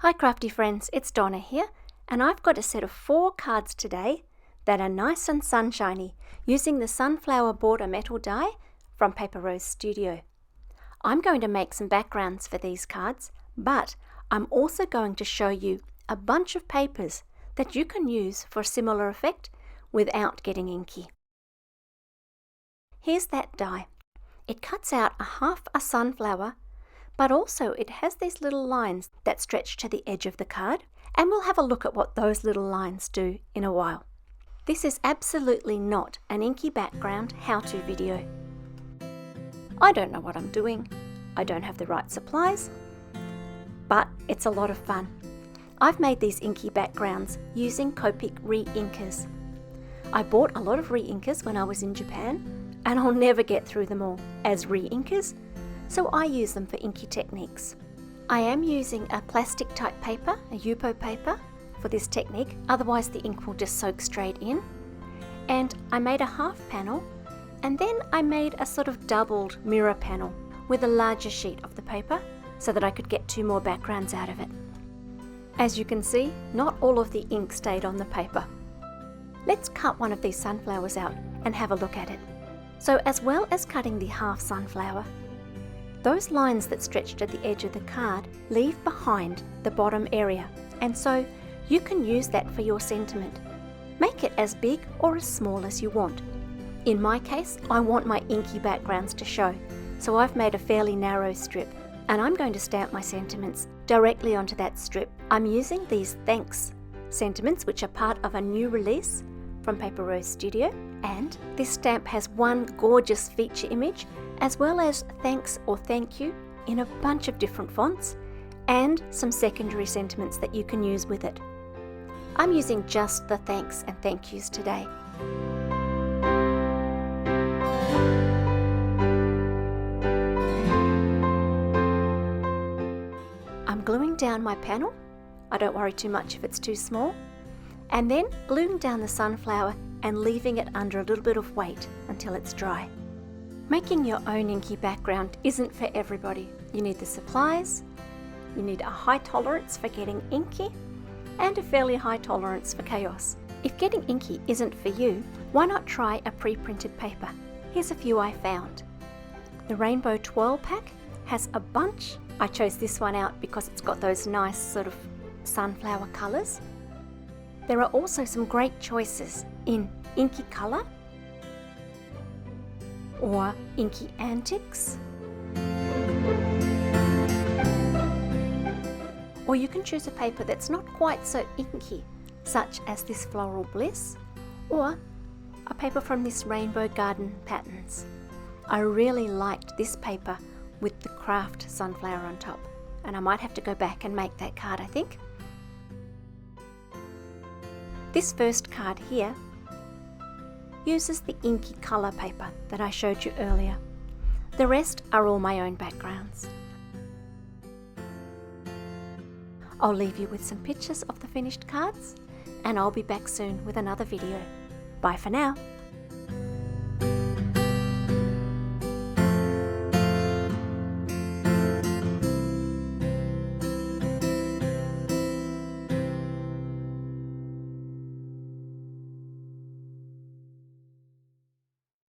Hi crafty friends, it's Donna here, and I've got a set of 4 cards today that are nice and sunshiny using the sunflower border metal die from Paper Rose Studio. I'm going to make some backgrounds for these cards, but I'm also going to show you a bunch of papers that you can use for a similar effect without getting inky. Here's that die. It cuts out half a sunflower, but also it has these little lines that stretch to the edge of the card, and we'll have a look at what those little lines do in a while. This is absolutely not an inky background how-to video. I don't know what I'm doing. I don't have the right supplies, but it's a lot of fun. I've made these inky backgrounds using Copic re-inkers. I bought a lot of re-inkers when I was in Japan, and I'll never get through them all as re-inkers, so I use them for inky techniques. I am using a plastic type paper, a Yupo paper, for this technique, otherwise the ink will just soak straight in. And I made a half panel, and then I made a sort of doubled mirror panel with a larger sheet of the paper so that I could get 2 more backgrounds out of it. As you can see, not all of the ink stayed on the paper. Let's cut one of these sunflowers out and have a look at it. So as well as cutting the half sunflower, those lines that stretch to the edge of the card leave behind the bottom area, and so you can use that for your sentiment. Make it as big or as small as you want. In my case, I want my inky backgrounds to show, so I've made a fairly narrow strip, and I'm going to stamp my sentiments directly onto that strip. I'm using these thanks sentiments, which are part of a new release from Paper Rose Studio, and this stamp has one gorgeous feature image as well as thanks or thank you in a bunch of different fonts and some secondary sentiments that you can use with it. I'm using just the thanks and thank yous today. I'm gluing down my panel. I don't worry too much if it's too small. And then gluing down the sunflower and leaving it under a little bit of weight until it's dry. Making your own inky background isn't for everybody. You need the supplies, you need a high tolerance for getting inky, and a fairly high tolerance for chaos. If getting inky isn't for you, why not try a pre-printed paper? Here's a few I found. The Rainbow Twirl pack has a bunch. I chose this one out because it's got those nice sort of sunflower colours. There are also some great choices in Inky Colour or Inky Antics, or you can choose a paper that's not quite so inky, such as this Floral Bliss, or a paper from this Rainbow Garden Patterns. I really liked this paper with the craft sunflower on top, and I might have to go back and make that card, I think. This first card here uses the Inky Colour paper that I showed you earlier. The rest are all my own backgrounds. I'll leave you with some pictures of the finished cards, and I'll be back soon with another video. Bye for now.